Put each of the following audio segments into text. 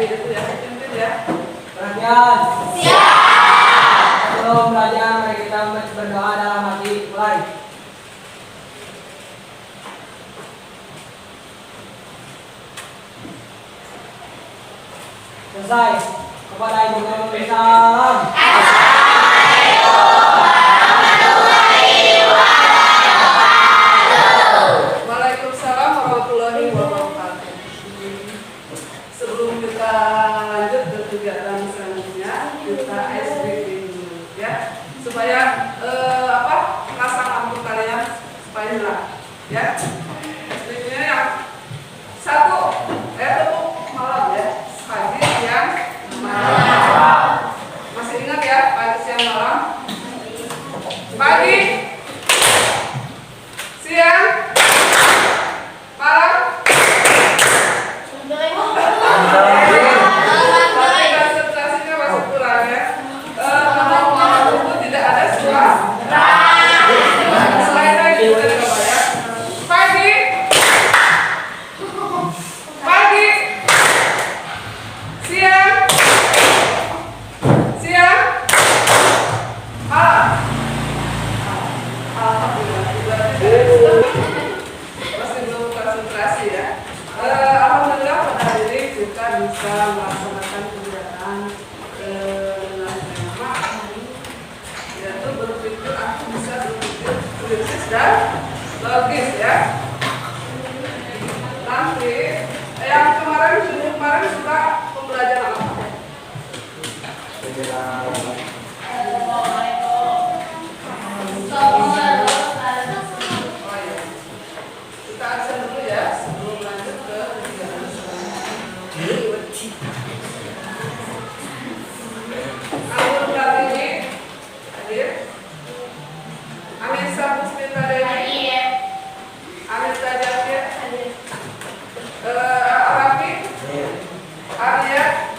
itu ya, pimpin ya. Perhatian. Siap. Sebelum belajar, mari kita berdoa dalam hati. Mulai. Selesai. Kepada Ibu Guru salam. Waalaikumsalam warahmatullahi wabarakatuh. Sebelum kita lanjut ke kegiatan selanjutnya, kita ice breaking dulu ya, supaya rasa kampung kalian supaya hilang ya. Ice breakingnya yang satu, tepuk malam ya, pagi siang malam. Masih ingat ya, pagi siang malam? Pagi, siang, malam. Konsentrasinya masih kurang ya. Kalau mau tunggu tidak ada suara. Selain lagi kita coba ya. Pagi, pagi, siang, siang, malam. Alhamdulillah. Masih belum konsentrasi ya. Alhamdulillah pada hari ini kita bisa melaksanakan kegiatan dengan tema yaitu berpikir aku bisa berpikir kritis dan logis ya. Nanti yang kemarin sudah pembelajaran apa? Oh iya. Kita aksen dulu ya sebelum lanjut ke kegiatan selanjutnya. Anggota kali ini hadir Anissa Puspita Dewi, Anissa Jakir, Arafi, Arya,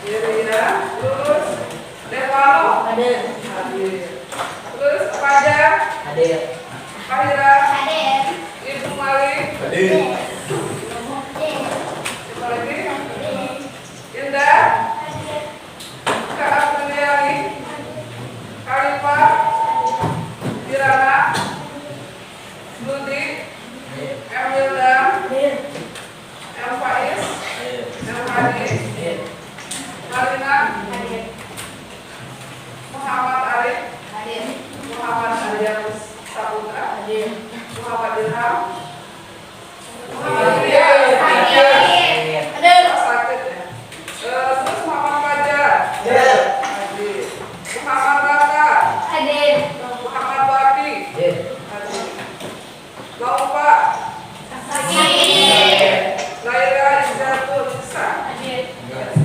Deria, terus Devalo, hadir, terus Fajar, Hadir. Fahira, Ibu Malik, Hadir. siapa lagi? Indah, Kak Apriliani, Kalifa, Kirana, Budi, Emilda, M. Faiz, M. Hadi, Marina, Muhammad Arif, Muhammad Arianus Saputra, Muhammad Ilham, Muhammad Rian, sakit ya. Terus Muhammad Fajar, hadir. Muhammad Raka, Muhammad Wafi, hadir. Laupa, Laila Izzatul Nisa,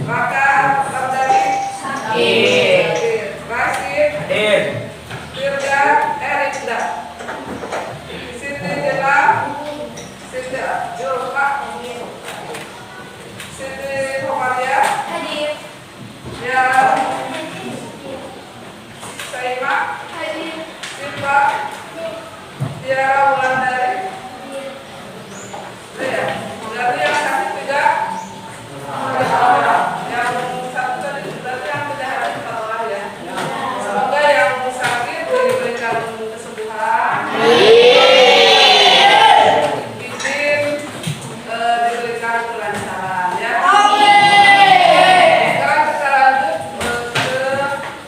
Raka Abdali, hadir. Rasid, Firda Erikda, Siti Jela, Siti Julfa, Siti Homalia, ya Saima, Siva, Tiara Wulandari. Ya, berarti yang sakit tidak? Yang satu tadi berarti yang tidak harus ditolak ya. Semoga yang sakit diberikan kesembuhan. Izin diberikan kelancaran ya. Sekarang kita lanjut ke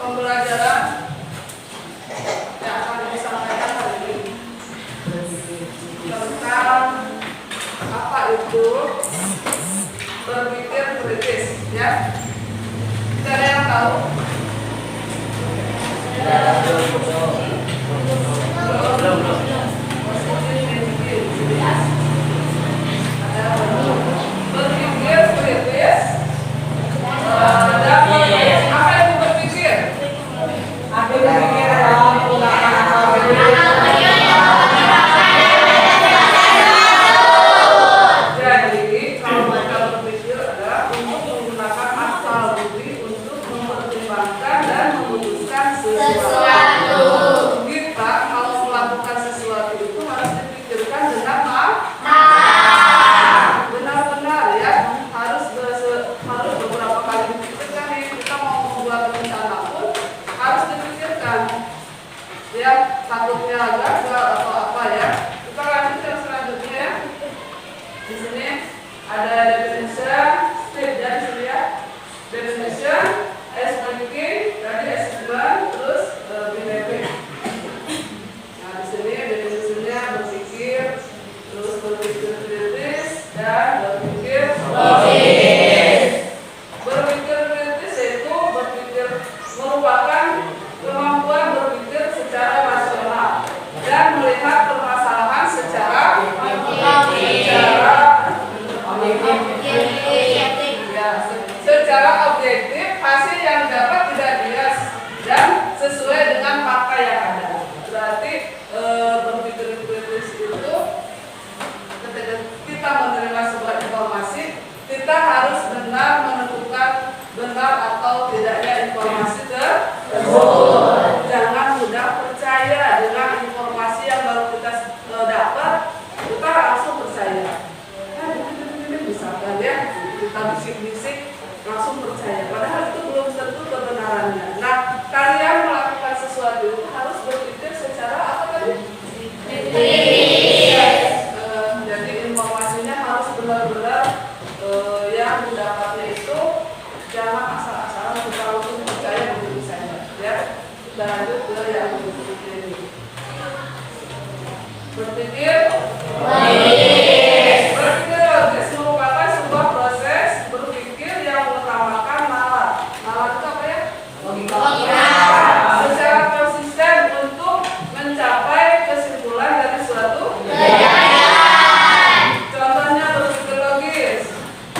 pembelajaran yang akan disampaikan hari ini tentang apa itu berpikir kritis ya. Kita ada yang tahu? Berpikir kritis. Apa itu berpikir? Aku berpikir dalam penggunaan akal. Jadi kalau kita berpikir adalah untuk menggunakan akal budi untuk mempertimbangkan dan memutuskan sesuatu. Kita kalau melakukan sesuatu Berpikir kritis yaitu berpikir merupakan kemampuan berpikir secara rasional dan melihat permasalahan secara objektif, hasil yang dapat tidak bias dan sesuai dengan fakta yang ada. Berarti berpikir kritis itu ketika kita menerima sebuah informasi, kita harus benar menentukan benar atau tidaknya informasi tersebut. Jangan mudah percaya dengan informasi yang baru kita dapat, kita langsung percaya. Misalkan ya, kita bisik-bisik langsung percaya, padahal itu belum tentu kebenarannya. Nah, kalian melakukan sesuatu itu harus berpikir secara apa tadi? Jadi informasinya harus benar-benar yang didapatnya itu jangan asal-asalan kita langsung percaya begitu saja. Ya, kita lanjut ke yang berikutnya ini. Berpikir logis merupakan sebuah proses berpikir yang mengutamakan nalar. Nalar itu apa ya? Logika. Secara konsisten untuk mencapai kesimpulan dari suatu kejadian. Contohnya berpikir logis.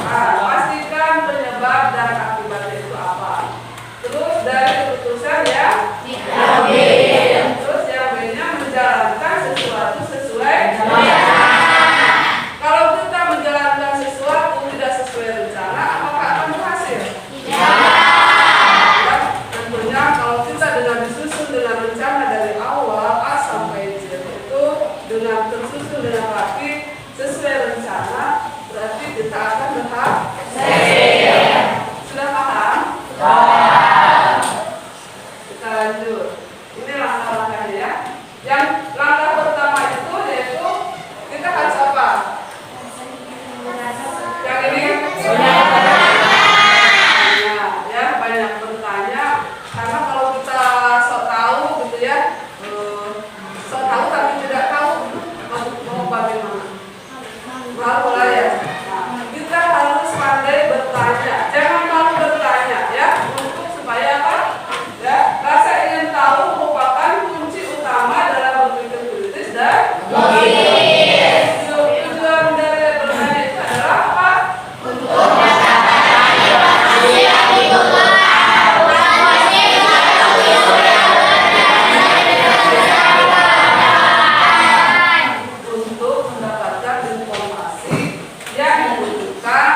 Pastikan penyebab dan akibatnya itu apa. Terus dari keputusan ya. Terus yang B-nya menjalankan sesuatu sesuai Kalau kita menjalankan sesuatu tidak sesuai rencana, apakah akan berhasil? Ya, tentunya kalau kita dengan disusun dengan rencana dari awal A sampai Z itu dengan tersusun dengan rapi sesuai rencana, berarti kita akan berhasil. Sudah paham? Kita lanjut. Ini langkah-langkahnya ya. Yang langkah pertama itu yaitu kita harus apa? Yang ini ya banyak bertanya karena kalau kita sok tahu gitu ya, sok tahu tapi tidak tahu mau bagaimana, malu lah ya. Nah, kita harus pandai bertanya, jangan malu bertanya ya, untuk supaya apa? Ya, rasa ingin tahu merupakan kunci utama dalam berpikir kritis dan logis. Tujuan dari bertanya itu adalah apa? Untuk mendapatkan informasi yang dibutuhkan,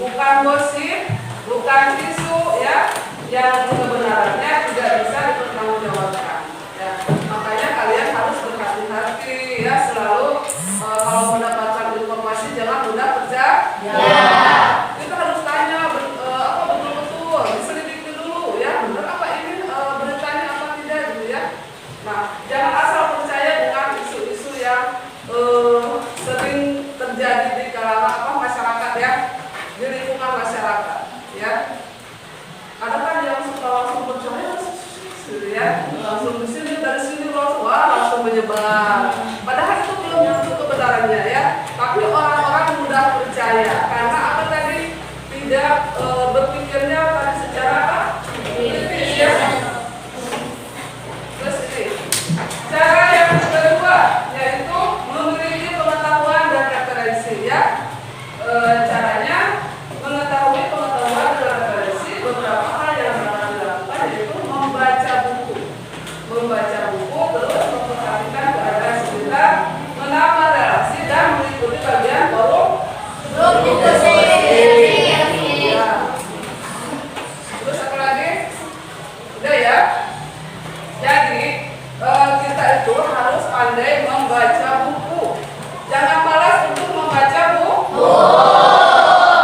bukan gosip, bukan isu ya, yang kebenarannya tidak bisa dipertanggungjawabkan. Ya, makanya kalian harus berhati-hati ya, selalu kalau mendapatkan informasi jangan mudah percaya. Kita harus tanya apa betul-betul, diselidiki dulu ya, benar apa ini beritanya apa tidak gitu ya. Nah, jangan asal percaya dengan isu-isu yang sering terjadi di kalangan masyarakat ya, di lingkungan masyarakat ya. Ada kan yang suka langsung percaya gitu ya, langsung di sini dari sini langsung menyebar. Padahal itu belum tentu kebenarannya ya. Tapi orang-orang mudah percaya karena apa tadi? Tidak berpikirnya tadi secara apa? Kritis ya. Terus ini cara yang kedua yaitu memiliki pengetahuan dan referensi ya. Caranya mengetahui pengetahuan dan referensi beberapa hal yang harus dilakukan yaitu membaca buku terus memperhatikan keadaan sekitar, menambah relasi dan mengikuti bagian forum ya. Terus apa lagi? Udah ya. Jadi kita itu harus pandai membaca buku. Jangan malas untuk membaca buku.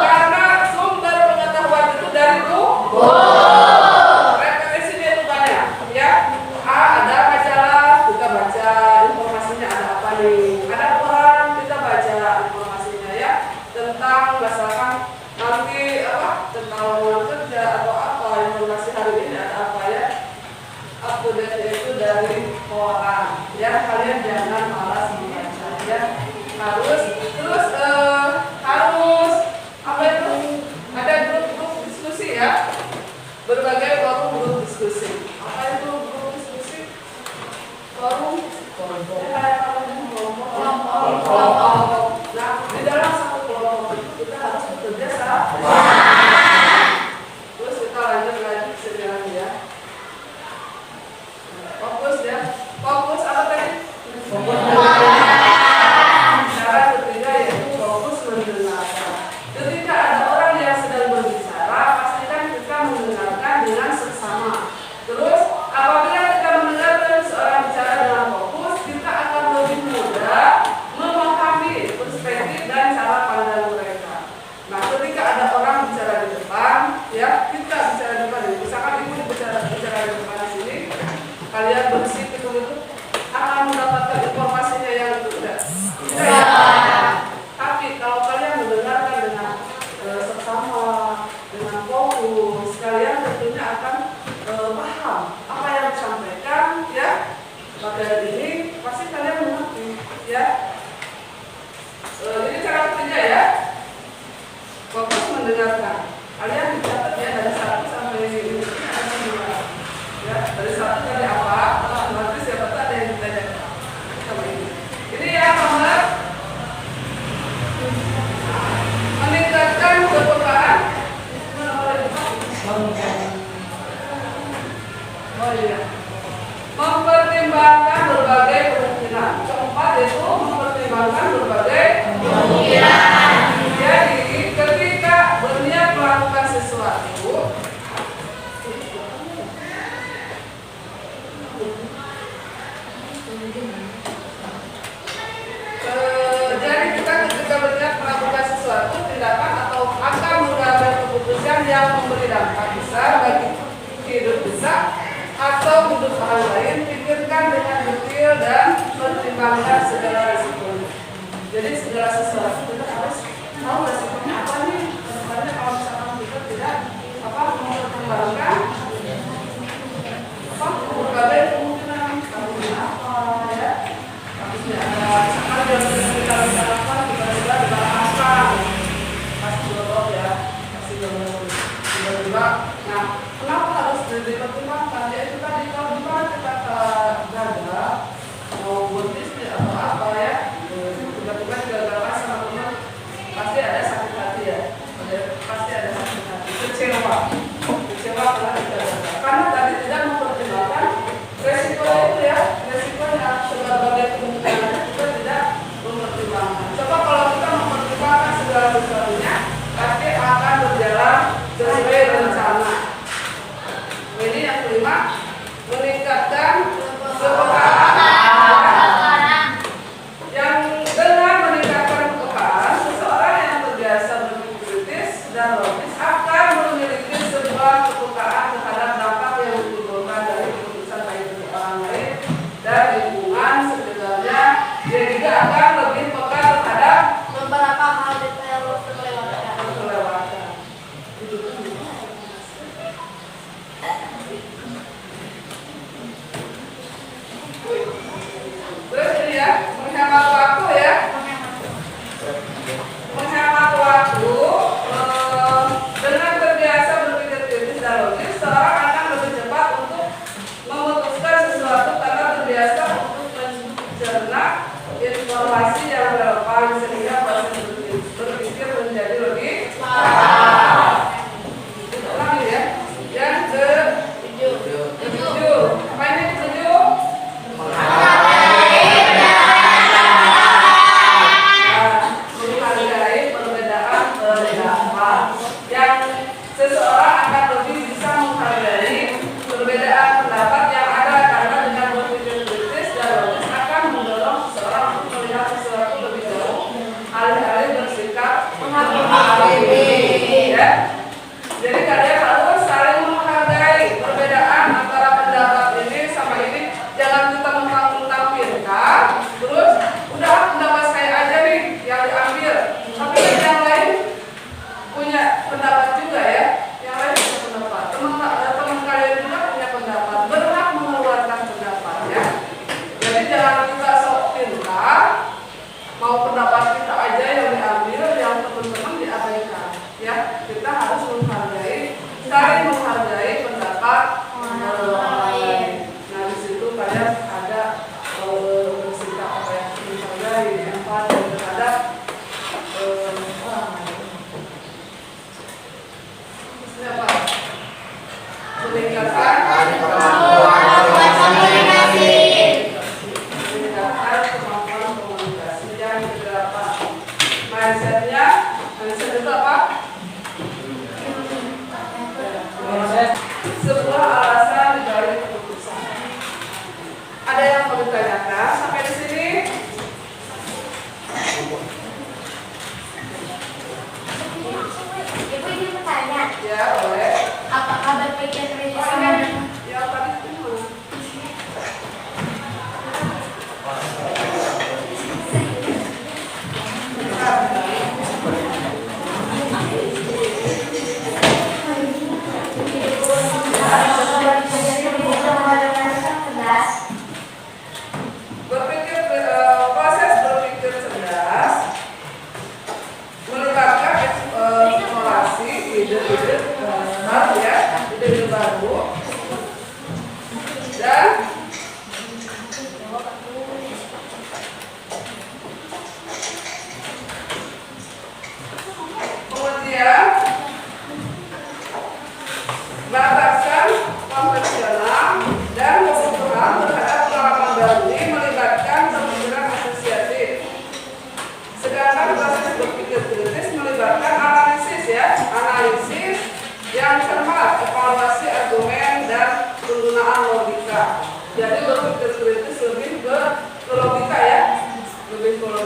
Karena sumber pengetahuan itu dari buku. Referensinya itu banyak, ya. Ada majalah, kita baca informasinya ada apa nih. Ada koran, kita baca informasinya ya. Tentang misalkan nanti apa? Tentang lowongan kerja atau apa informasi hari ini ada apa ya? Update itu dari koran. Ya, kalian jangan malas membaca ya. Harus ya. Ini cara ketiga ya. Fokus mendengarkan. Kalian dicatat ya dari 1 sampai 5. Ya, dari 1 tadi apa? Nanti siapa tahu ada yang ditanyakan. Sama ini. Ini yang nomor meningkatkan kepekaan. Oh iya. Mempertimbangkan berbagai kemungkinan. Keempat itu mempertimbangkan berbagai kemungkinan. Jadi ketika berniat melakukan sesuatu, jadi kita ketika berniat melakukan sesuatu tindakan atau akan mengambil keputusan yang memberi dampak besar bagi hidup kita atau hidup orang lain, pikirkan dengan detail dan pertimbangkan segala resikonya. Jadi segala sesuatu kita harus tahu resikonya apa nih. Sebenarnya kalau misalkan kita tidak mempertimbangkan berbagai kemungkinan, takutnya apa ya, takutnya ada misalkan kita apa tiba-tiba di belakang pasti dorong ya, pasti dorong tiba-tiba. Nah, kenapa harus dipertimbangkan? Ya itu tadi, kalau di mana kita gagal mau berbisnis atau apa ya, tiba-tiba gagal sama teman, pasti ada sakit hati ya, pasti ada sakit hati, kecewa karena kita gagal. Karena tadi tidak mempertimbangkan resiko itu ya, resikonya sebagai kemungkinan kita tidak mempertimbangkan. Coba kalau kita mempertimbangkan segala sesuatunya, pasti akan berjalan sesuai rencana. Ini yang kelima, meningkatkan kepekaan. Yang dengan meningkatkan kepekaan, seseorang yang terbiasa berpikir kritis dan logis akan memiliki sebuah kepekaan terhadap dampak yang ditimbulkan dari keputusan baik dari orang lain dan lingkungan sekitarnya. Dia juga akan lebih peka terhadap beberapa hal detail terlewatkan. Terus ini ya, menghemat waktu ya. Menghemat waktu, dengan terbiasa berpikir kritis dan logis, seorang akan lebih cepat untuk memutuskan sesuatu karena terbiasa untuk mencerna informasi yang relevan sehingga proses berpikir menjadi lebih lagi ya. Yang ke-7, apa ini ke-7? Menghargai perbedaan pendapat. Yang seseorang akan lebih bisa menghargai perbedaan pendapat yang ada karena dengan berpikir kritis dan logis akan mendorong seseorang untuk melihat sesuatu lebih jauh, alih-alih bersikap menghakimi. Ya. Jadi kalian harus saling menghargai perbedaan antara pendapat ini sama ini. Jangan kita mentang-mentang pintar, terus udah pendapat saya aja nih yang diambil. Tapi kan yang lain punya pendapat juga ya. Yang lain punya pendapat. Teman kalian juga punya pendapat. Berhak mengeluarkan pendapat ya. Jadi jangan kita sok pintar, mau pendapat kita aja yang diambil, yang teman-teman diabaikan. Ya, kita harus menghargai, saling menghargai pendapat orang lain. Nah di situ kalian ada bersikap apa ya, menghargai, empati terhadap orang lain. Siapa? Meningkatkan Kemampuan komunikasi. Meningkatkan kemampuan komunikasi. Yang ke-8, mindsetnya. Mindset itu apa? Sebuah alasan dibalik keputusan. Ada yang mau ditanyakan sampai di sini? Ibu ingin bertanya, Ya boleh. apakah berpikir kritis Ya tadi itu. Proses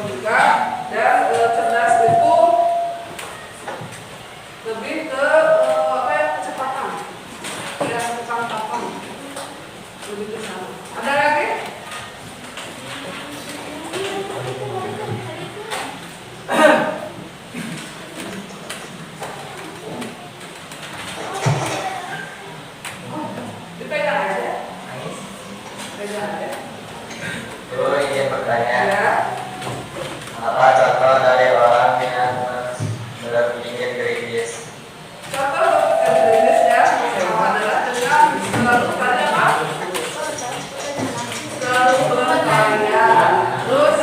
juga. Dan cerdas itu lebih ke apa ya, kecepatan, ya, ketangkapan, lebih ke sana. Ada lagi? Dipegang aja. Pegang aja. Guru ingin bertanya, Ya. apa contoh dari orang yang berpikir kritis? Contoh kritis ya, adalah dengan selalu tanya apa? Selalu bertanya, terus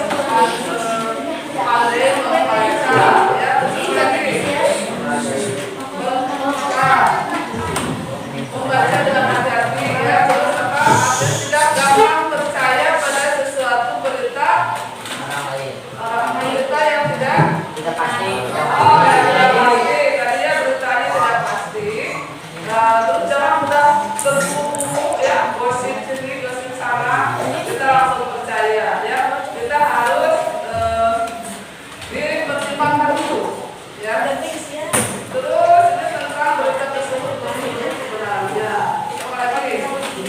pandai membaca, ya, terus lagi membaca dengan hati-hati, ya, terus apa? Tidak gampang percaya pada sesuatu berita yang tidak pasti. Oh, ya, tidak pasti. Tadinya beritanya tidak pasti. Nah, terus jangan mudah terpuru, ya, gosip sini, gosip sana. Kita langsung percaya, ya. Kita harus dipertimbangkan dulu, ya. Terus ini tentang berita tersebut menurut sebenarnya. Apa lagi?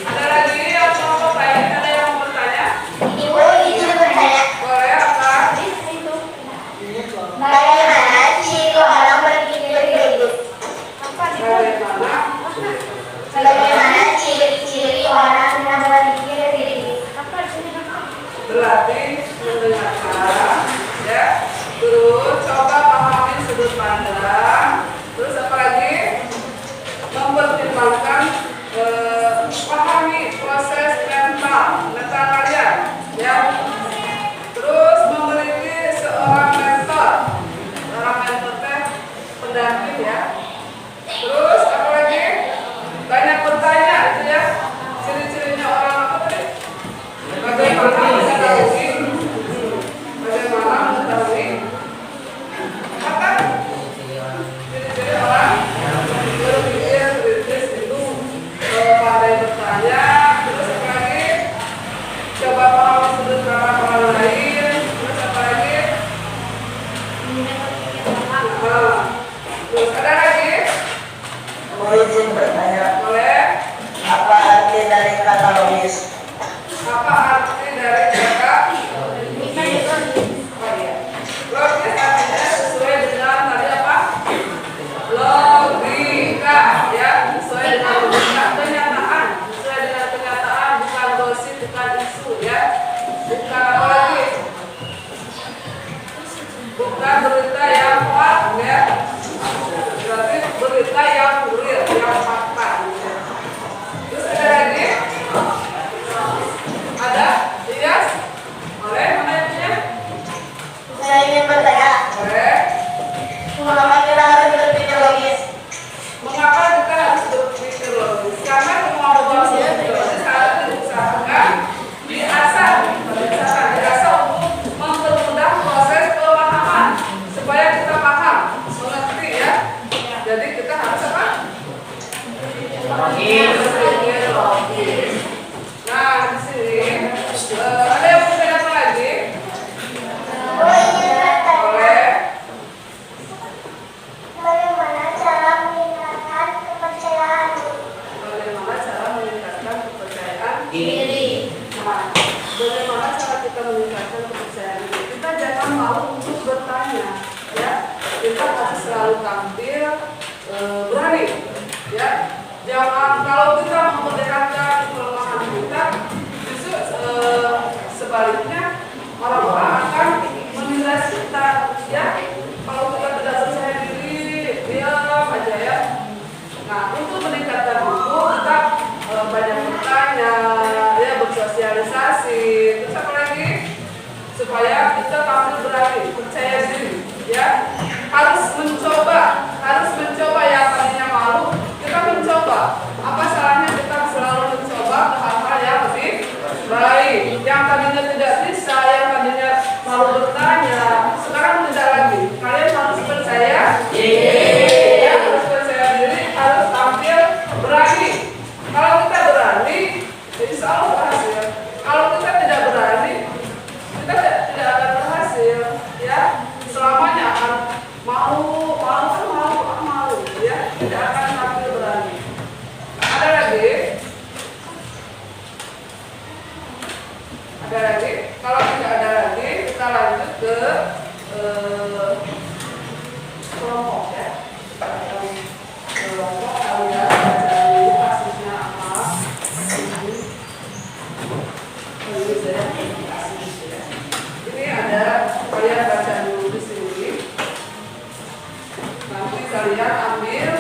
Ada lagi yang mau bertanya? Ada yang mau bertanya? Ibu itu bertanya, Boleh apa? bagaimana ciri orang berpikir kritis? Bagaimana? Bagaimana ciri-ciri orang yang berpikir kritis? Berarti mendengarkan, ya, terus coba pahami sudut pandang, terus apa lagi? Mempertimbangkan, pahami proses mental kalian, ya. Terus memiliki seorang mentor teh pendamping, ya. Terus apa lagi? Banyak bertanya, itu ya. Ciri-cirinya orang apa tadi? Bagaimana mengetahui apa? Ciri-ciri orang berpikir kritis itu pandai bertanya, terus apa lagi? Coba paham sudut pandang orang lain, terus apa lagi? Terus ada lagi? Guru izin bertanya, Boleh? apa arti dari kata logis? Apa arti dari kata logis? Artinya sesuai dengan tadi apa? Logika, ya, sesuai dengan logika, kenyataan, sesuai dengan kenyataan, bukan gosip, bukan isu, ya, bukan apa lagi? Bukan berita yang hoax, ya. Berarti berita yang real, yang fakta, ya. Terus ada lagi? Ada? Yes? Boleh? Mana yang punya? Saya ingin bertanya, Boleh. mengapa kita harus berpikir logis? Mengapa kita harus berpikir logis? Karena kemampuan berpikir logis harus diusahakan, diasah untuk mempermudah proses pemahaman supaya kita paham, mengerti, ya. Jadi kita harus apa? Berpikir logis. Nah, di sini ada yang mau tanya apa lagi? Ibu ingin bertanya, Boleh. bagaimana cara meningkatkan kepercayaan? Bagaimana cara meningkatkan kepercayaan Diri. Nah, bagaimana cara kita meningkatkan kepercayaan diri? Kita jangan malu untuk bertanya, ya. Kita harus selalu tampil berani, ya. Jangan, kalau kita memperlihatkan kelemahan kita, justru sebaliknya orang-orang akan menilai kita, ya. Kalau kita tidak percaya diri, diam aja, ya. Nah, untuk meningkatkan itu kita banyak bertanya, ya, bersosialisasi, terus apa lagi? Supaya kita tampil berani, percaya diri, ya. Harus mencoba yang tadinya malu, kita mencoba. Apa salahnya kita selalu mencoba ke hal-hal yang lebih baik, yang tadinya tidak bisa, yang tadinya kalian baca dulu di sini. Nanti kalian ambil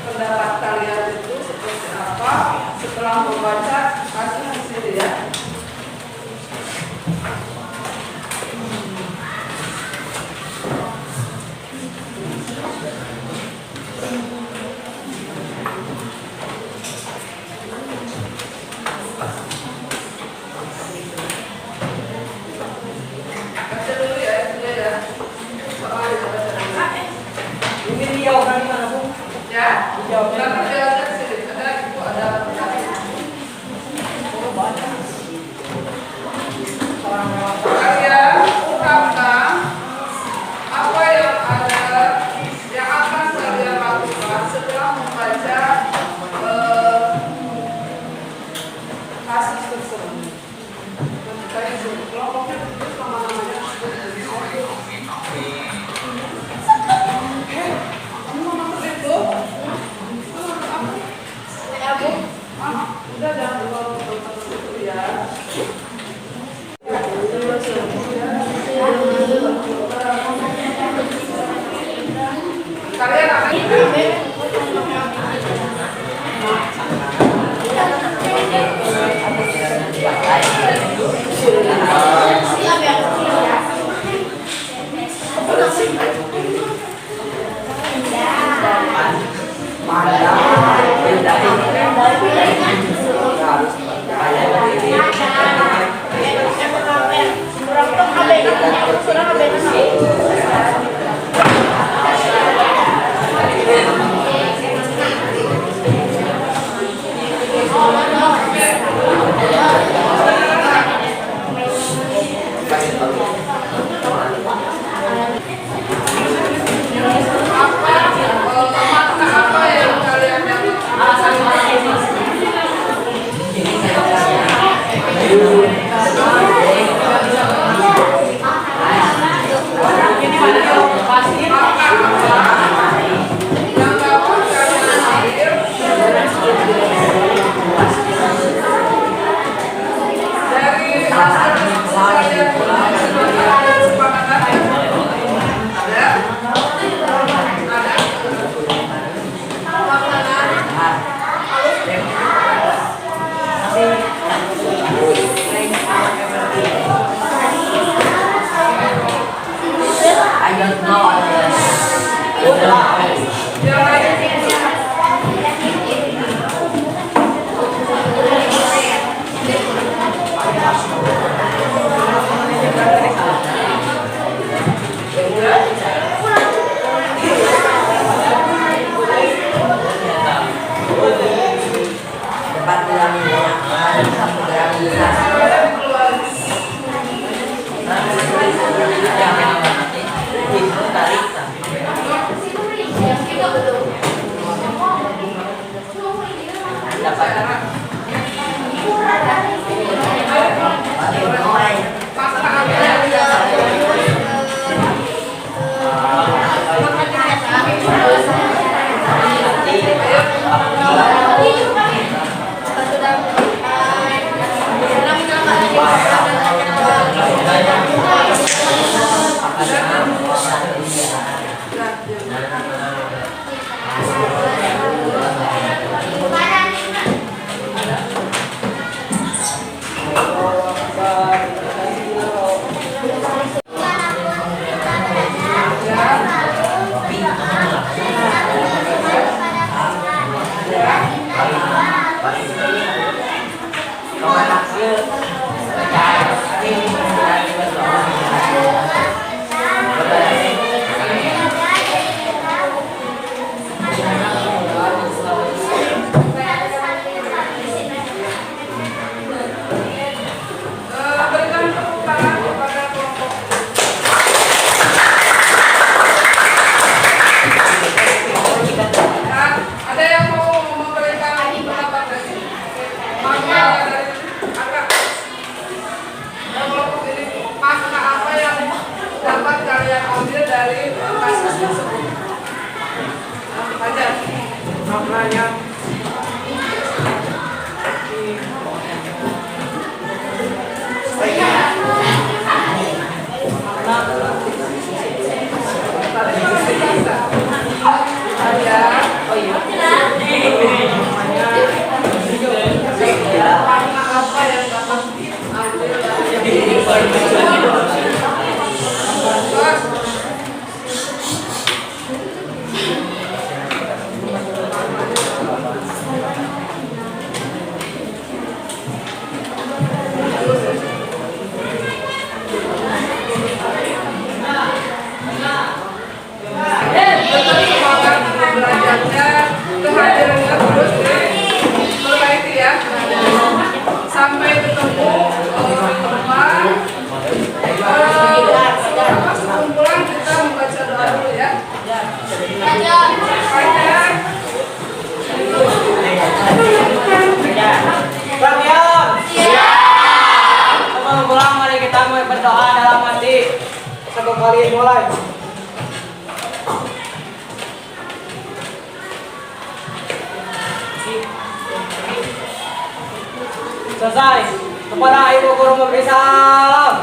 pendapat kalian itu seperti apa setelah membaca hasil di sini ya. Baca dulu ya itu ya. Soalnya baca dulu. Ini dia orang di mana, Bu? Ya, nanti dia ada di sini. Ada itu ada. Kalian ungkapkan apa yang ada yang akan kalian lakukan setelah membaca kasus tersebut. Saya suruh kelompoknya itu sama namanya. Kamu mau masuk itu? Udah jangan lupa untuk itu ya. Kalian akan apa yang kalian makna apa yang Salin mulai. Selesai. Kepada ibu guru memberi salam.